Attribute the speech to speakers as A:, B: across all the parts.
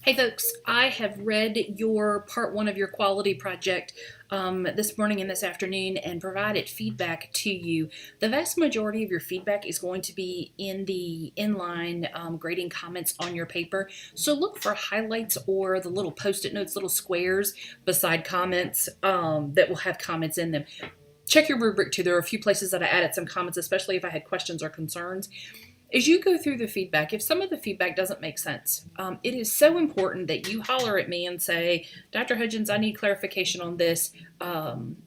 A: Hey folks, I have read your part one of your quality project this morning and this afternoon and provided feedback to you. The vast majority of your feedback is going to be in the inline grading comments on your paper. So look for highlights or the little post-it notes, little squares beside comments that will have comments in them. Check your rubric too. There are a few places that I added some comments, especially if I had questions or concerns. As you go through the feedback, if some of the feedback doesn't make sense, it is so important that you holler at me and say, Dr. Hudgens, I need clarification on this,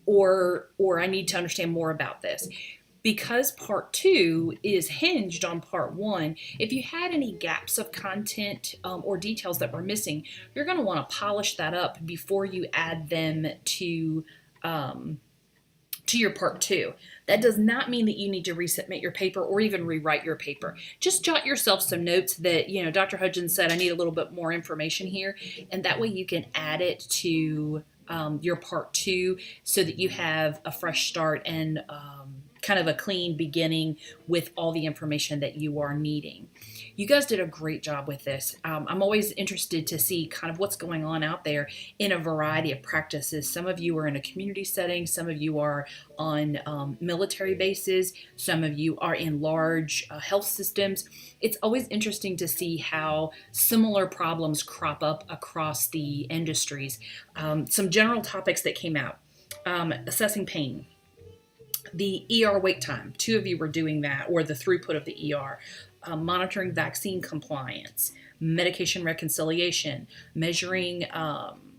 A: or I need to understand more about this. Because part two is hinged on part one, if you had any gaps of content or details that were missing, you're going to want to polish that up before you add them to your part two. That does not mean that you need to resubmit your paper or even rewrite your paper. Just jot yourself some notes that, Dr. Hudgens said, I need a little bit more information here. And that way you can add it to your part two so that you have a fresh start and kind of a clean beginning with all the information that you are needing. You guys did a great job with this. I'm always interested to see kind of what's going on out there in a variety of practices. Some of you are in a community setting, some of you are on military bases, some of you are in large health systems. It's always interesting to see how similar problems crop up across the industries. Some general topics that came out. Assessing pain. The ER wait time, two of you were doing that, or the throughput of the ER, monitoring vaccine compliance, medication reconciliation, measuring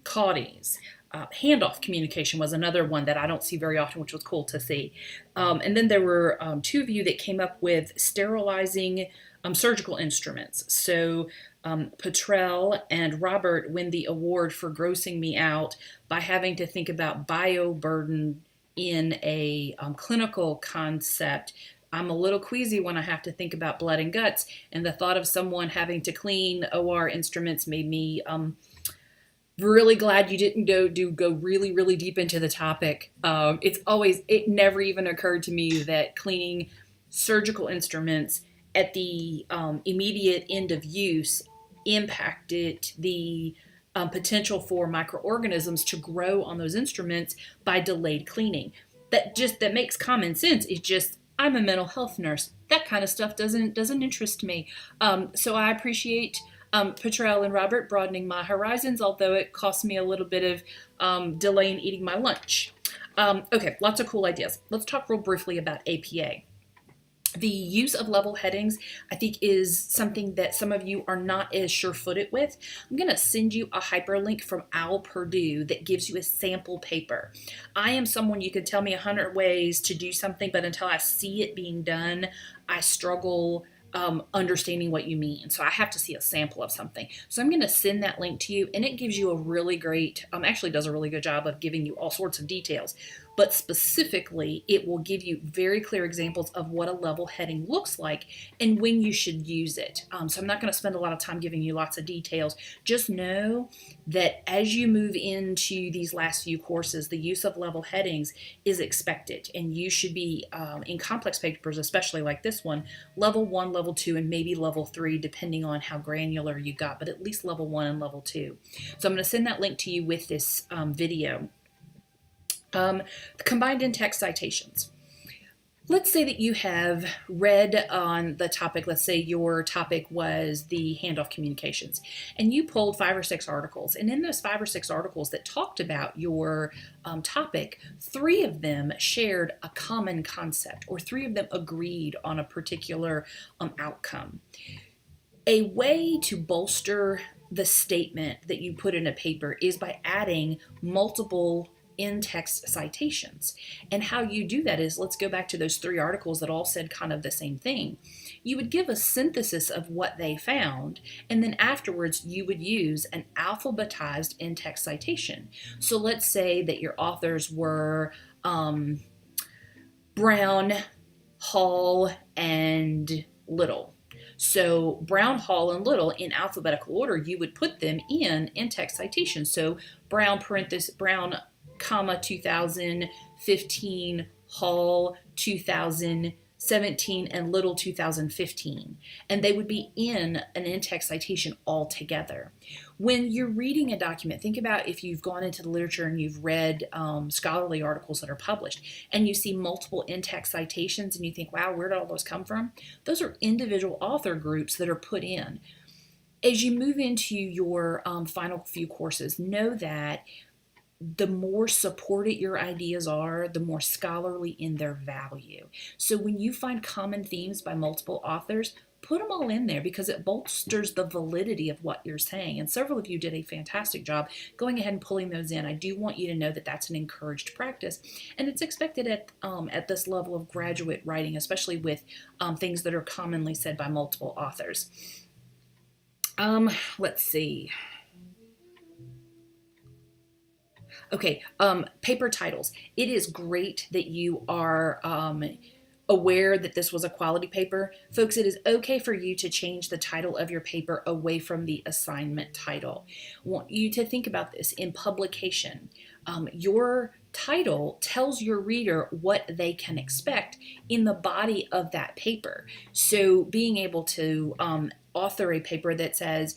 A: CAUTIs, handoff communication was another one that I don't see very often, which was cool to see. And then there were two of you that came up with sterilizing surgical instruments. So Petrell and Robert win the award for grossing me out by having to think about bioburden in a clinical concept. I'm a little queasy when I have to think about blood and guts, and the thought of someone having to clean OR instruments made me really glad you didn't go really, really deep into the topic. It never even occurred to me that cleaning surgical instruments at the immediate end of use impacted the potential for microorganisms to grow on those instruments by delayed cleaning. That makes common sense. It's just I'm a mental health nurse. That kind of stuff doesn't interest me. So I appreciate Petrell and Robert broadening my horizons, although it cost me a little bit of delay in eating my lunch. Okay, lots of cool ideas. Let's talk real briefly about APA. The use of level headings, I think, is something that some of you are not as sure-footed with. I'm going to send you a hyperlink from Al Purdue that gives you a sample paper. I am someone, you could tell me 100 ways to do something, but until I see it being done, I struggle understanding what you mean. So I have to see a sample of something. So I'm going to send that link to you, and it gives you a really great, actually does a really good job of giving you all sorts of details. But specifically, it will give you very clear examples of what a level heading looks like and when you should use it. So I'm not going to spend a lot of time giving you lots of details. Just know that as you move into these last few courses, the use of level headings is expected, and you should be in complex papers, especially like this one, level 1, level 2, and maybe level 3, depending on how granular you got, but at least level 1 and level 2. So I'm going to send that link to you with this video. Combined in-text citations. Let's say that you have read on the topic, let's say your topic was the handoff communications, and you pulled 5 or 6 articles. And in those 5 or 6 articles that talked about your topic, 3 of them shared a common concept, or 3 of them agreed on a particular outcome. A way to bolster the statement that you put in a paper is by adding multiple in-text citations. And how you do that is, let's go back to those 3 articles that all said kind of the same thing. You would give a synthesis of what they found, and then afterwards you would use an alphabetized in-text citation. So let's say that your authors were Brown, Hall, and Little. So Brown, Hall, and Little in alphabetical order, you would put them in-text citations. So Brown, comma 2015, Hall 2016. 2017, and little 2015, and they would be in an in-text citation all together. When you're reading a document, think about if you've gone into the literature and you've read scholarly articles that are published, and you see multiple in-text citations and you think, wow, where did all those come from? Those are individual author groups that are put in. As you move into your final few courses, know that the more supported your ideas are, the more scholarly in their value. So when you find common themes by multiple authors, put them all in there because it bolsters the validity of what you're saying. And several of you did a fantastic job going ahead and pulling those in. I do want you to know that that's an encouraged practice, and it's expected at this level of graduate writing, especially with things that are commonly said by multiple authors. Let's see. Okay, paper titles. It is great that you are aware that this was a quality paper. Folks, it is okay for you to change the title of your paper away from the assignment title. I want you to think about this in publication. Your title tells your reader what they can expect in the body of that paper. So being able to author a paper that says,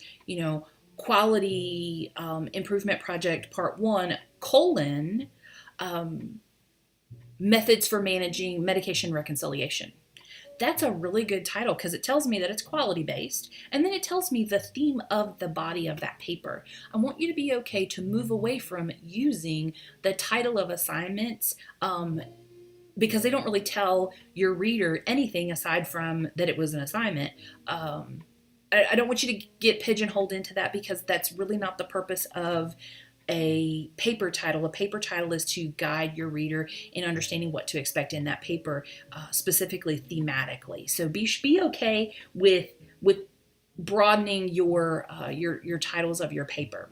A: quality improvement project part 1, methods for managing medication reconciliation. That's a really good title because it tells me that it's quality based, and then it tells me the theme of the body of that paper. I want you to be okay to move away from using the title of assignments because they don't really tell your reader anything aside from that it was an assignment. I don't want you to get pigeonholed into that because that's really not the purpose of a paper title. A paper title is to guide your reader in understanding what to expect in that paper, specifically thematically. So be okay with broadening your titles of your paper.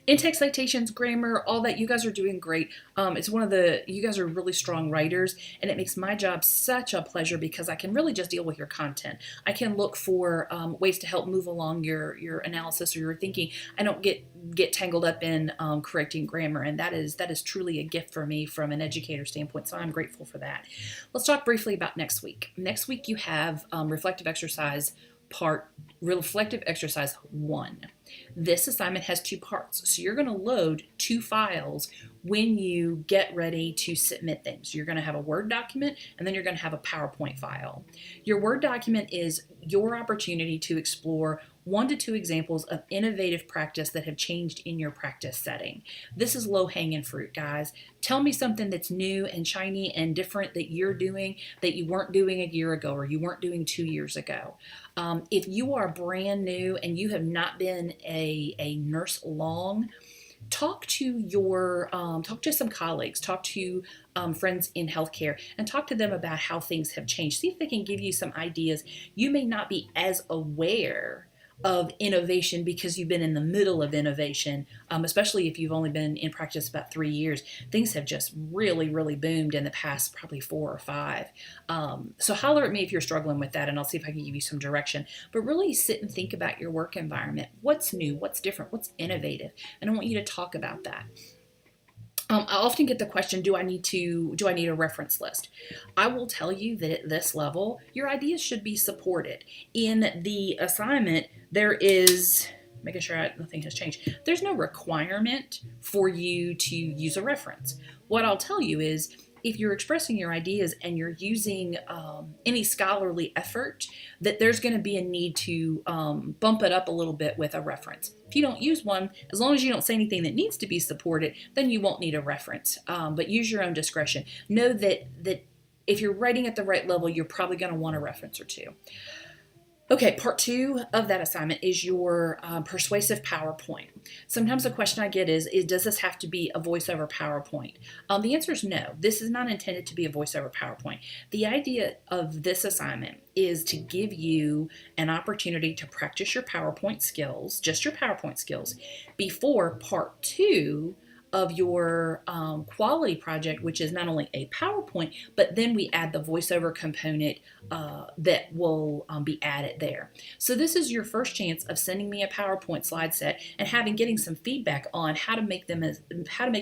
A: In-text citations, grammar, all that, you guys are doing great. You guys are really strong writers, and it makes my job such a pleasure because I can really just deal with your content. I can look for ways to help move along your analysis or your thinking. I don't get tangled up in correcting grammar, and that is truly a gift for me from an educator standpoint, so I'm grateful for that. Let's talk briefly about next week. Next week you have reflective exercise 1. This assignment has 2 parts. So you're going to load 2 files when you get ready to submit things. You're going to have a Word document, and then you're going to have a PowerPoint file. Your Word document is your opportunity to explore 1 to 2 examples of innovative practice that have changed in your practice setting. This is low-hanging fruit, guys. Tell me something that's new and shiny and different that you're doing that you weren't doing a year ago or you weren't doing 2 years ago. If you are brand new and you have not been a nurse long, talk to some colleagues, talk to friends in healthcare, and talk to them about how things have changed. See if they can give you some ideas. You may not be as aware of innovation because you've been in the middle of innovation, especially if you've only been in practice about 3 years. Things have just really, really boomed in the past probably 4 or 5. So holler at me if you're struggling with that, and I'll see if I can give you some direction. But really sit and think about your work environment. What's new? What's different? What's innovative? And I want you to talk about that. I often get the question, do I need a reference list? I will tell you that at this level, your ideas should be supported. In the assignment, there is, making sure nothing has changed, there's no requirement for you to use a reference. What I'll tell you is, if you're expressing your ideas and you're using any scholarly effort, that there's going to be a need to bump it up a little bit with a reference. If you don't use one, as long as you don't say anything that needs to be supported, then you won't need a reference. But use your own discretion. Know that if you're writing at the right level, you're probably going to want a reference or 2. Okay, part 2 of that assignment is your persuasive PowerPoint. Sometimes the question I get is does this have to be a voiceover PowerPoint? The answer is no. This is not intended to be a voiceover PowerPoint. The idea of this assignment is to give you an opportunity to practice your PowerPoint skills, just your PowerPoint skills, before part 2 of your quality project, which is not only a PowerPoint, but then we add the voiceover component that will be added there. So this is your first chance of sending me a PowerPoint slide set and getting some feedback on how to make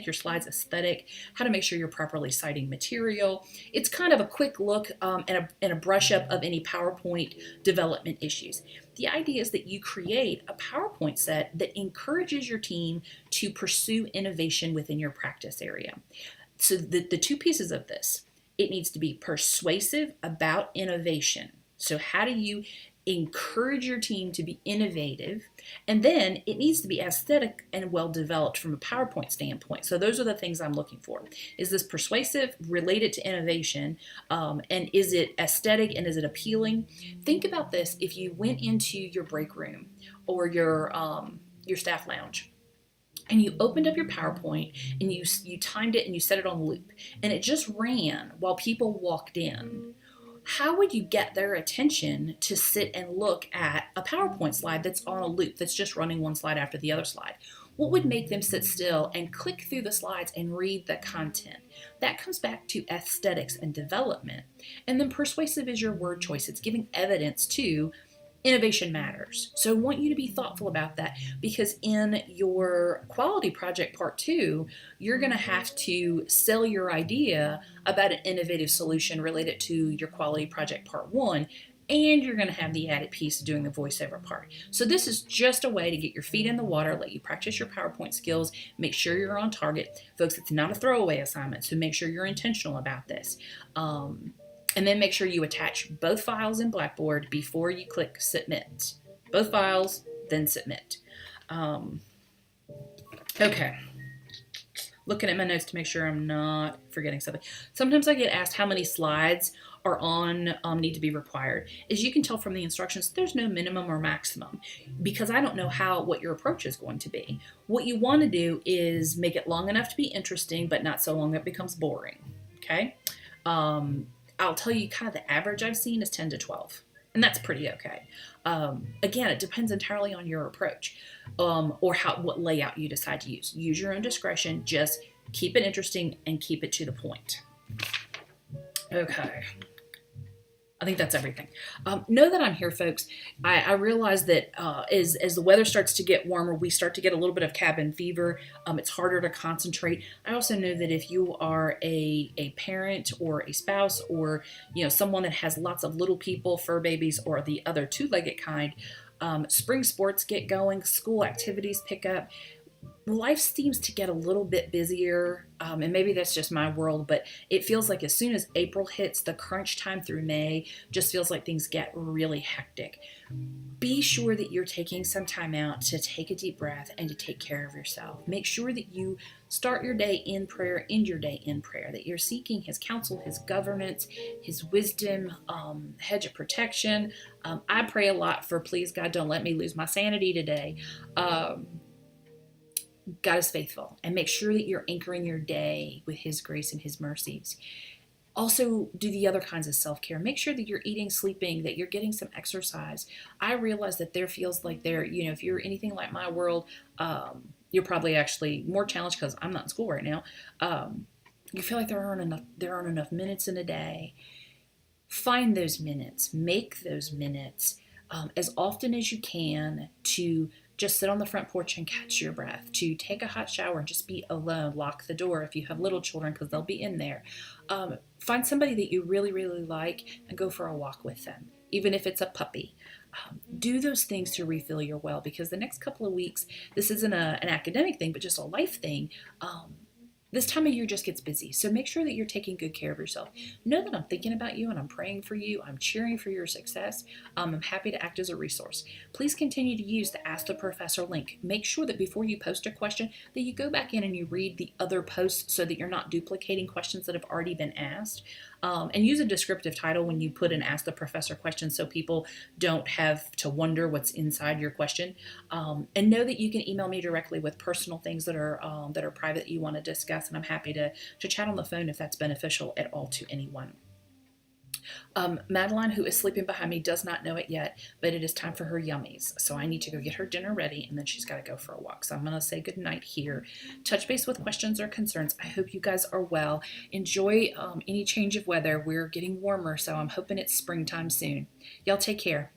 A: your slides aesthetic, how to make sure you're properly citing material. It's kind of a quick look and a brush up of any PowerPoint development issues. The idea is that you create a PowerPoint set that encourages your team to pursue innovation within your practice area. So the two pieces of this, it needs to be persuasive about innovation. So how do you encourage your team to be innovative? And then it needs to be aesthetic and well developed from a PowerPoint standpoint. So those are the things I'm looking for. Is this persuasive, related to innovation, and is it aesthetic and is it appealing? Think about this. If you went into your break room or your staff lounge, and you opened up your PowerPoint and you timed it and you set it on loop, and it just ran while people walked in, how would you get their attention to sit and look at a PowerPoint slide that's on a loop, that's just running one slide after the other slide? What would make them sit still and click through the slides and read the content? That comes back to aesthetics and development. And then persuasive is your word choice. It's giving evidence to innovation matters. So I want you to be thoughtful about that, because in your quality project part 2, you're going to have to sell your idea about an innovative solution related to your quality project part 1, and you're going to have the added piece of doing the voiceover part. So this is just a way to get your feet in the water, let you practice your PowerPoint skills, make sure you're on target. Folks, it's not a throwaway assignment, so make sure you're intentional about this. And then make sure you attach both files in Blackboard before you click submit. Both files, then submit. Okay. Looking at my notes to make sure I'm not forgetting something. Sometimes I get asked how many slides are need to be required. As you can tell from the instructions, there's no minimum or maximum, because I don't know what your approach is going to be. What you want to do is make it long enough to be interesting, but not so long that it becomes boring. Okay? I'll tell you kind of the average I've seen is 10 to 12, and that's pretty okay. Again, it depends entirely on your approach, or what layout you decide to use. Use your own discretion. Just keep it interesting and keep it to the point. Okay. I think that's everything. Know that I'm here, folks. I realize that as the weather starts to get warmer, we start to get a little bit of cabin fever. It's harder to concentrate. I also know that if you are a parent or a spouse, or someone that has lots of little people, fur babies, or the other two-legged kind, spring sports get going, school activities pick up. Life seems to get a little bit busier, and maybe that's just my world, but it feels like as soon as April hits, the crunch time through May just feels like things get really hectic. Be sure that you're taking some time out to take a deep breath and to take care of yourself. Make sure that you start your day in prayer, end your day in prayer, that you're seeking His counsel, His governance, His wisdom, hedge of protection. I pray a lot for, please God, don't let me lose my sanity today. God is faithful, and make sure that you're anchoring your day with His grace and His mercies. Also, do the other kinds of self-care. Make sure that you're eating, sleeping, that you're getting some exercise. I realize that there feels like if you're anything like my world, you're probably actually more challenged because I'm not in school right now. You feel like there aren't enough minutes in a day. Find those minutes. Make those minutes as often as you can to just sit on the front porch and catch your breath, to take a hot shower and just be alone. Lock the door if you have little children, because they'll be in there. Find somebody that you really, really like and go for a walk with them, even if it's a puppy. Do those things to refill your well, because the next couple of weeks, this isn't an academic thing, but just a life thing. This time of year just gets busy, so make sure that you're taking good care of yourself. Know that I'm thinking about you and I'm praying for you. I'm cheering for your success. I'm happy to act as a resource. Please continue to use the Ask the Professor link. Make sure that before you post a question that you go back in and you read the other posts so that you're not duplicating questions that have already been asked. And use a descriptive title when you put an Ask the Professor question so people don't have to wonder what's inside your question. And know that you can email me directly with personal things that are private that you want to discuss, and I'm happy to chat on the phone if that's beneficial at all to anyone. Madeline, who is sleeping behind me, does not know it yet, but it is time for her yummies. So I need to go get her dinner ready, and then she's got to go for a walk. So I'm going to say good night here. Touch base with questions or concerns. I hope you guys are well. Enjoy any change of weather. We're getting warmer, so I'm hoping it's springtime soon. Y'all take care.